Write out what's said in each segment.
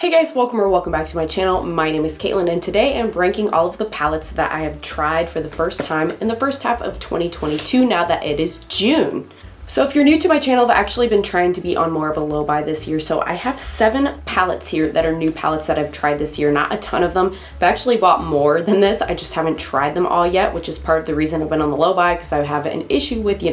Hey guys, welcome back to my channel. My name is Caitlin and today I'm ranking all of the palettes that I have tried for the first time in the first half of 2022 now that it is June. So if you're new to my channel, I've actually been trying to be on more of a low buy this year. So I have 7 palettes here that are new palettes that I've tried this year. Not a ton of them. I've actually bought more than this. I just haven't tried them all yet, which is part of the reason I've been on the low buy because I have an issue with,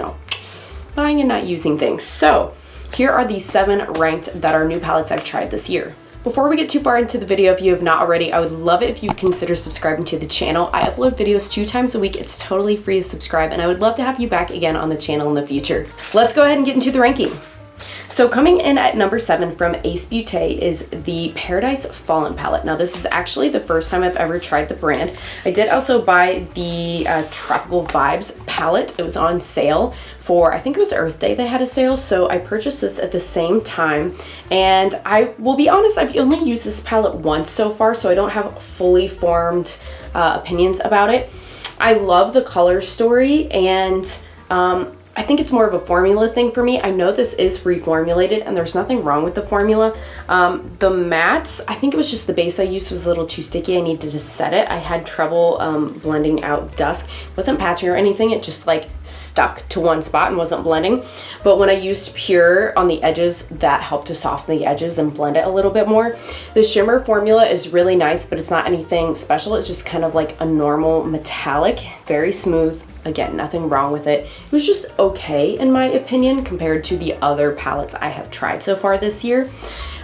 buying and not using things. So here are the 7 ranked that are new palettes I've tried this year. Before we get too far into the video, if you have not already, I would love it if you consider subscribing to the channel. I upload videos 2 times a week. It's totally free to subscribe, and I would love to have you back again on the channel in the future. Let's go ahead and get into the ranking. So coming in at number 7 from Beaute is the Paradise Fallen palette. Now this is actually the first time I've ever tried the brand. I did also buy the Tropical Vibes palette. It was on sale for, I think it was Earth Day they had a sale, so I purchased this at the same time. And I will be honest, I've only used this palette once so far, so I don't have fully formed opinions about it. I love the color story, and I think it's more of a formula thing for me. I know this is reformulated and there's nothing wrong with the formula. The mattes, I think it was just the base I used was a little too sticky. I needed to set it. I had trouble blending out dusk. It wasn't patching or anything. It just like stuck to one spot and wasn't blending. But when I used Pure on the edges, that helped to soften the edges and blend it a little bit more. The shimmer formula is really nice, but it's not anything special. It's just kind of like a normal metallic, very smooth. Again, nothing wrong with it. It was just okay in my opinion compared to the other palettes I have tried so far this year.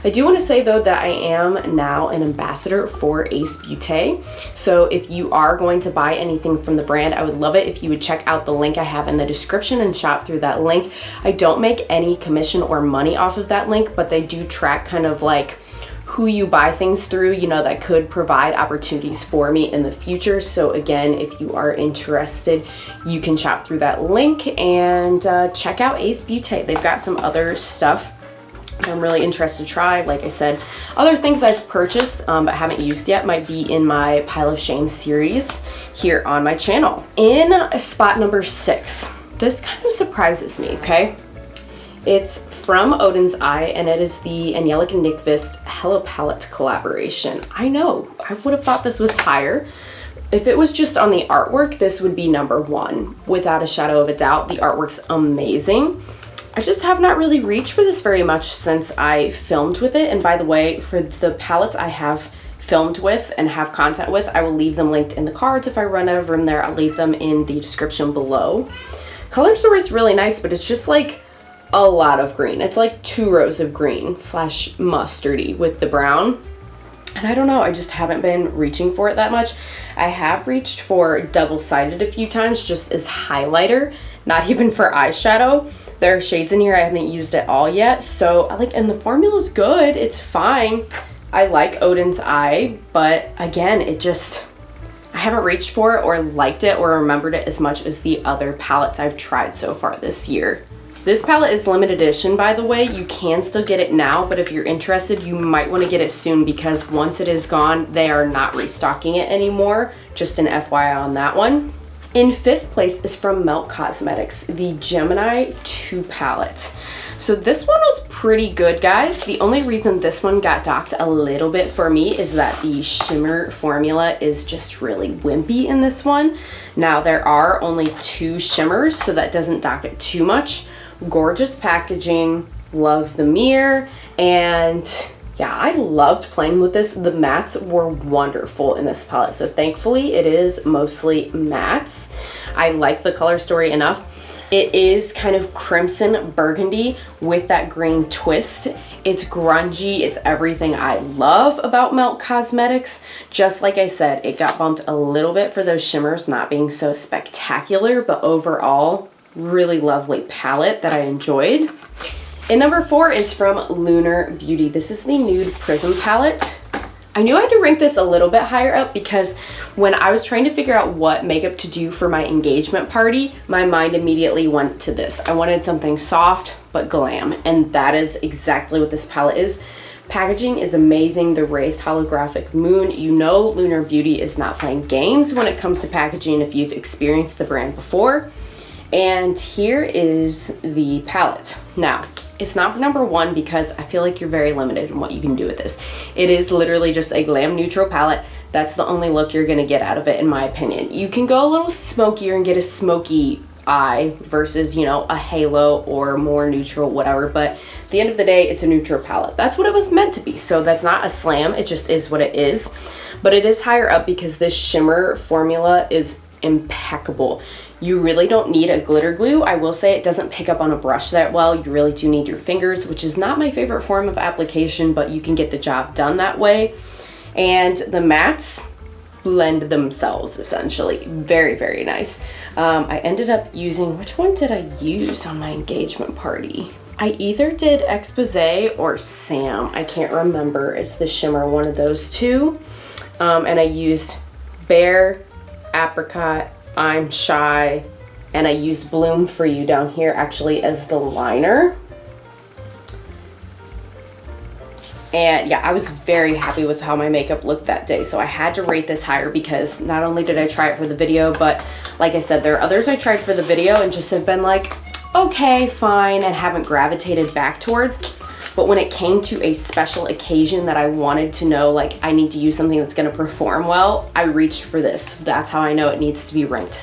I do want to say though that I am now an ambassador for Beaute. So if you are going to buy anything from the brand, I would love it if you would check out the link I have in the description and shop through that link. I don't make any commission or money off of that link, but they do track kind of like who you buy things through, that could provide opportunities for me in the future. So again, if you are interested, you can shop through that link and check out Beaute. They've got some other stuff I'm really interested to try. Like I said, other things I've purchased but haven't used yet might be in my Pile of Shame series here on my channel. In spot number 6, this kind of surprises me, okay? It's from Odin's Eye, and it is the Angelica Nyqvist Hello Palette collaboration. I know, I would have thought this was higher. If it was just on the artwork, this would be number 1, without a shadow of a doubt. The artwork's amazing. I just have not really reached for this very much since I filmed with it. And by the way, for the palettes I have filmed with and have content with, I will leave them linked in the cards. If I run out of room there, I'll leave them in the description below. Color story is really nice, but it's just like a lot of green. It's like 2 rows of green / mustardy with the brown. And I don't know, I just haven't been reaching for it that much. I have reached for double-sided a few times just as highlighter, not even for eyeshadow. There are shades in here I haven't used at all yet. So and the formula's good, it's fine. I like Odin's Eye, but again, I haven't reached for it or liked it or remembered it as much as the other palettes I've tried so far this year. This palette is limited edition, by the way. You can still get it now, but if you're interested, you might want to get it soon because once it is gone, they are not restocking it anymore. Just an FYI on that one. In 5th place is from Melt Cosmetics, the Gemini 2 palette. So this one was pretty good, guys. The only reason this one got docked a little bit for me is that the shimmer formula is just really wimpy in this one. Now, there are only 2 shimmers, so that doesn't dock it too much. Gorgeous packaging, love the mirror, and yeah, I loved playing with this. The mattes were wonderful in this palette, so thankfully it is mostly mattes. I like the color story enough. It is kind of crimson burgundy with that green twist. It's grungy, it's everything I love about Melt Cosmetics. Just like I said, it got bumped a little bit for those shimmers not being so spectacular, but overall, really lovely palette that I enjoyed. And number 4 is from Lunar Beauty. This is the Nude Prism palette. I knew I had to rank this a little bit higher up because when I was trying to figure out what makeup to do for my engagement party, my mind immediately went to this. I wanted something soft but glam, and that is exactly what this palette is. Packaging is amazing. The raised holographic moon. Lunar Beauty is not playing games when it comes to packaging if you've experienced the brand before. And here is the palette. Now, It's not number one because I feel like you're very limited in what you can do with this. It is literally just a glam neutral palette. That's the only look you're gonna get out of it, in my opinion. You can go a little smokier and get a smoky eye versus, you know, a halo or more neutral, whatever. But at the end of the day, it's a neutral palette. That's what it was meant to be. So that's not a slam, it just is what it is. But it is higher up because this shimmer formula is impeccable. You really don't need a glitter glue. I will say it doesn't pick up on a brush that well. You really do need your fingers, which is not my favorite form of application, but you can get the job done that way. And the mattes blend themselves essentially. Very, very nice. I ended up using, which one did I use on my engagement party? I either did Expose or Sam. I can't remember. It's the shimmer, one of those two. And I used Bare, Apricot, I'm Shy, and I used Bloom for You down here actually as the liner. And yeah, I was very happy with how my makeup looked that day. So I had to rate this higher because not only did I try it for the video, but like I said, there are others I tried for the video and just have been like, okay, fine, and haven't gravitated back towards. But when it came to a special occasion that I wanted to know, like I need to use something that's gonna perform well, I reached for this. That's how I know it needs to be ranked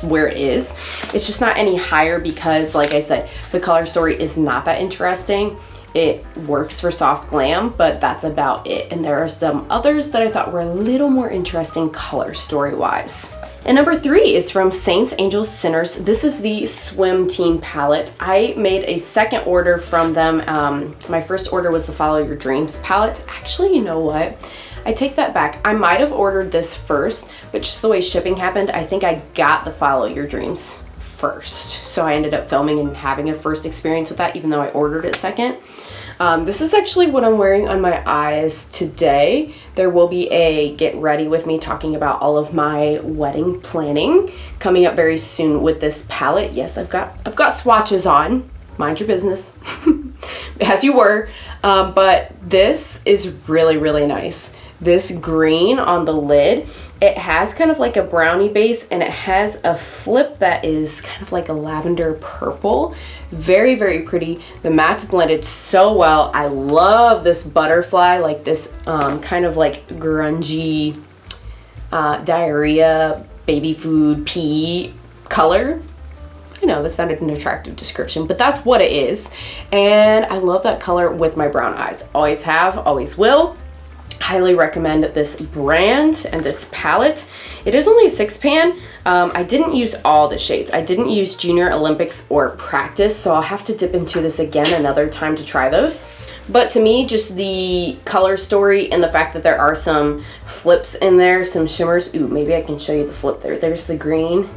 where it is. It's just not any higher because, like I said, the color story is not that interesting. It works for soft glam, but that's about it. And there are some others that I thought were a little more interesting color story wise. And number 3 is from Saints, Angels, Sinners. This is the Swim Team palette. I made a second order from them. My first order was the Follow Your Dreams palette. Actually, you know what? I take that back. I might have ordered this first, but just the way shipping happened, I think I got the Follow Your Dreams first. So I ended up filming and having a first experience with that, even though I ordered it second. This is actually what I'm wearing on my eyes today. There will be a get ready with me talking about all of my wedding planning coming up very soon with this palette. Yes, I've got swatches on. Mind your business, as you were. But this is really, really nice. This green on the lid, it has kind of like a brownie base and it has a flip that is kind of like a lavender purple. Very, very pretty. The matte's blended so well. I love this butterfly, like this kind of like grungy diarrhea, baby food, pea color. I know that's not an attractive description, but that's what it is. And I love that color with my brown eyes. Always have, always will. Highly recommend this brand and this palette. It is only a 6-pan. I didn't use all the shades. I didn't use Junior Olympics or Practice, so I'll have to dip into this again another time to try those. But to me, just the color story and the fact that there are some flips in there, some shimmers. Ooh, maybe I can show you the flip there. There's the green.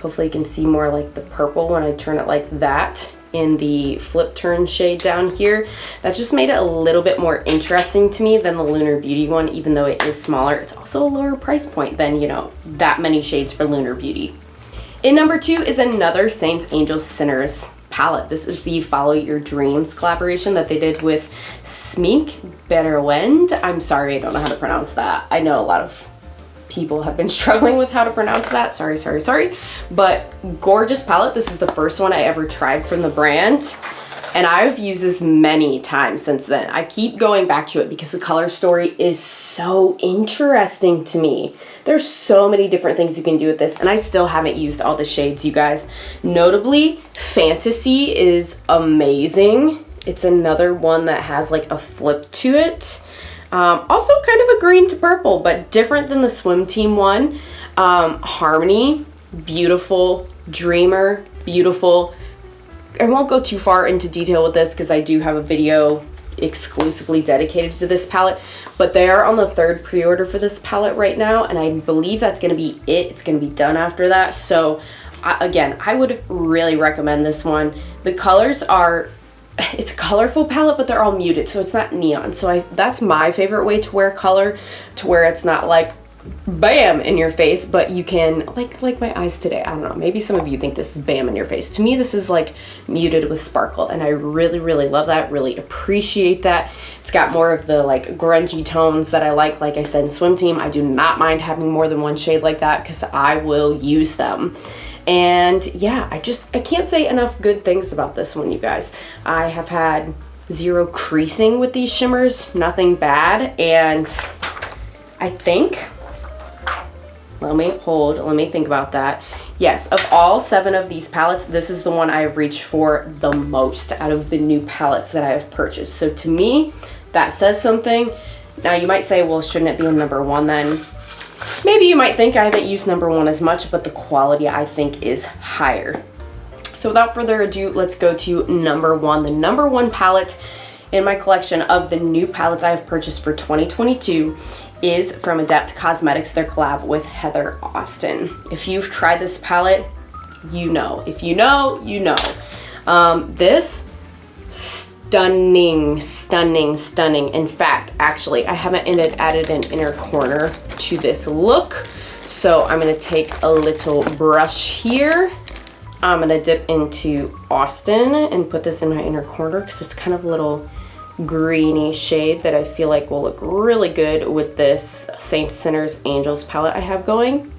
Hopefully you can see more like the purple when I turn it like that in the flip turn shade down here. That just made it a little bit more interesting to me than the Lunar Beauty one, even though it is smaller. It's also a lower price point than, you know, that many shades for Lunar Beauty. In number 2 is another Saints, Angels, Sinners palette. This is the Follow Your Dreams collaboration that they did with Smink Berwend. I'm sorry, I don't know how to pronounce that. I know a lot of people have been struggling with how to pronounce that. Sorry. But gorgeous palette. This is the first one I ever tried from the brand. And I've used this many times since then. I keep going back to it because the color story is so interesting to me. There's so many different things you can do with this. And I still haven't used all the shades, you guys. Notably, Fantasy is amazing. It's another one that has like a flip to it. Also kind of a green to purple, but different than the Swim Team one. Harmony, beautiful. Dreamer, beautiful. I won't go too far into detail with this because I do have a video exclusively dedicated to this palette, but they are on the 3rd pre-order for this palette right now, and I believe that's going to be it. It's going to be done after that. So again, I would really recommend this one. The colors are, it's a colorful palette, but they're all muted, so it's not neon. So that's my favorite way to wear color, to where it's not like bam in your face, but you can, like my eyes today, I don't know, maybe some of you think this is bam in your face. To me, this is like muted with sparkle, and I really love that, really appreciate that. It's got more of the like grungy tones that I like I said, in Swim Team. I do not mind having more than one shade like that because I will use them. And yeah, I can't say enough good things about this one, you guys. I have had zero creasing with these shimmers, nothing bad. And I think, let me think about that. Yes, of all 7 of these palettes, this is the one I have reached for the most out of the new palettes that I have purchased. So to me, that says something. Now you might say, well, shouldn't it be in number 1 then? Maybe you might think I haven't used number 1 as much, but the quality I think is higher. So without further ado, let's go to number 1. The number 1 palette in my collection of the new palettes I have purchased for 2022 is from Adept Cosmetics, their collab with Heather Austin. If you've tried this palette, you know. If you know, you know. This, stunning. In fact, actually, I haven't added an inner corner to this look. So I'm gonna take a little brush here. I'm gonna dip into Austin and put this in my inner corner because it's kind of a little greeny shade that I feel like will look really good with this Saints, Sinners, Angels palette I have going.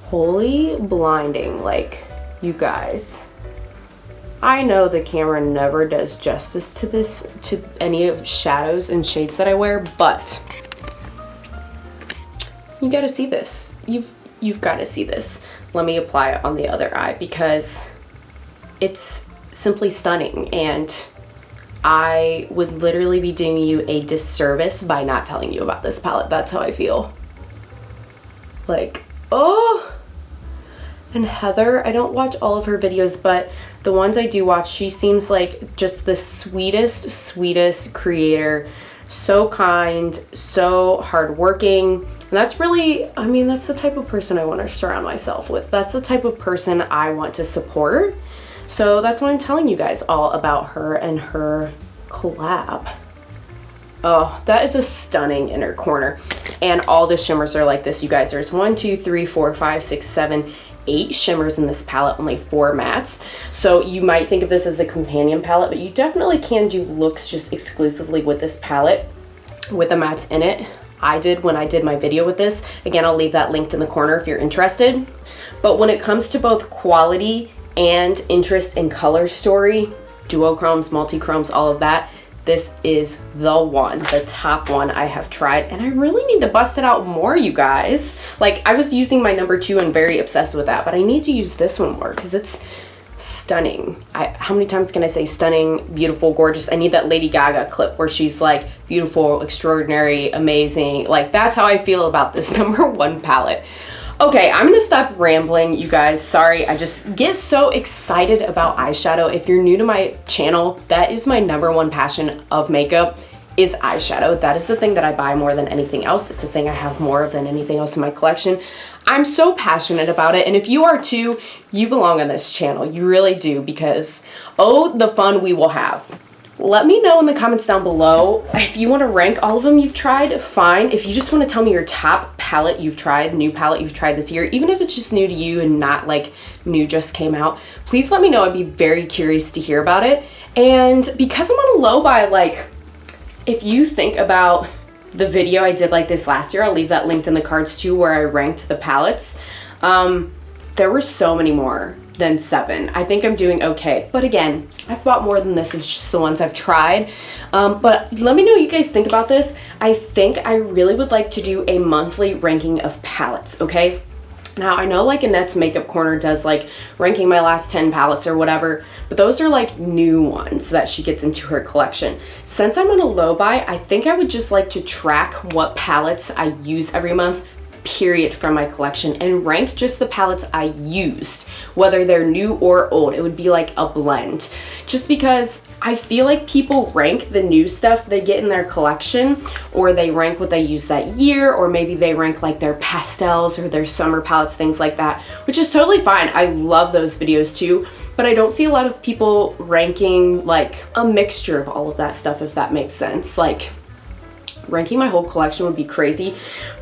Holy blinding, like, you guys. I know the camera never does justice to this, to any of shadows and shades that I wear, but you gotta see this. You've gotta see this. Let me apply it on the other eye because it's simply stunning, and I would literally be doing you a disservice by not telling you about this palette. That's how I feel. Like, oh. And Heather, I don't watch all of her videos, but the ones I do watch, she seems like just the sweetest creator. So kind, so hardworking. And that's really, I mean, that's the type of person I want to surround myself with. That's the type of person I want to support. So that's why I'm telling you guys all about her and her collab. Oh, that is a stunning inner corner. And all the shimmers are like this, you guys. There's 1, 2, 3, 4, 5, 6, 7, 8 shimmers in this palette, only 4 mattes. So you might think of this as a companion palette, but you definitely can do looks just exclusively with this palette with the mattes in it. I did when I did my video with this. Again, I'll leave that linked in the corner if you're interested. But when it comes to both quality and interest in color story, duochromes, multi-chromes, all of that, this is the one, the top one I have tried, and I really need to bust it out more, you guys. Like, I was using my number 2 and very obsessed with that, but I need to use this one more because it's stunning. How many times can I say stunning, beautiful, gorgeous? I need that Lady Gaga clip where she's like beautiful, extraordinary, amazing. Like, that's how I feel about this number 1 palette. Okay, I'm gonna stop rambling, you guys. Sorry, I just get so excited about eyeshadow. If you're new to my channel, that is my number 1 passion of makeup, is eyeshadow. That is the thing that I buy more than anything else. It's the thing I have more of than anything else in my collection. I'm so passionate about it, and if you are too, you belong on this channel. You really do, because oh, the fun we will have. Let me know in the comments down below if you want to rank all of them you've tried, fine. If you just want to tell me your top palette you've tried, new palette you've tried this year, even if it's just new to you and not like new just came out, please let me know. I'd be very curious to hear about it. And because I'm on a low buy, like, if you think about the video I did like this last year, I'll leave that linked in the cards too, where I ranked the palettes. There were so many more than 7. I think I'm doing okay. But again, I've bought more than this. It's just the ones I've tried. But let me know what you guys think about this. I think I really would like to do a monthly ranking of palettes, okay? Now, I know like Annette's Makeup Corner does like ranking my last 10 palettes or whatever, but those are like new ones that she gets into her collection. Since I'm on a low buy, I think I would just like to track what palettes I use every month, period, from my collection, and rank just the palettes I used, whether they're new or old. It would be like a blend, just because I feel like people rank the new stuff they get in their collection, or they rank what they used that year, or maybe they rank like their pastels or their summer palettes, things like that, which is totally fine. I love those videos too, but I don't see a lot of people ranking like a mixture of all of that stuff, if that makes sense. Like, ranking my whole collection would be crazy,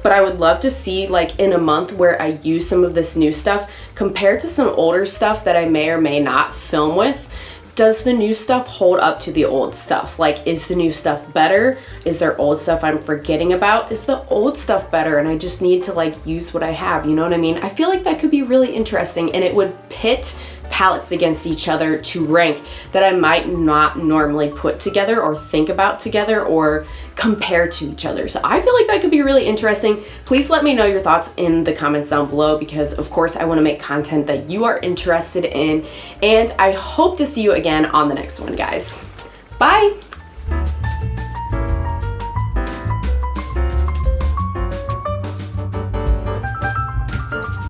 but I would love to see like in a month where I use some of this new stuff compared to some older stuff that I may or may not film with, does the new stuff hold up to the old stuff? Like, is the new stuff better? Is there old stuff I'm forgetting about? Is the old stuff better and I just need to like use what I have? You know what I mean? I feel like that could be really interesting, and it would pit palettes against each other to rank that I might not normally put together or think about together or compare to each other. So I feel like that could be really interesting. Please let me know your thoughts in the comments down below, because of course I want to make content that you are interested in, and I hope to see you again on the next one, guys. Bye!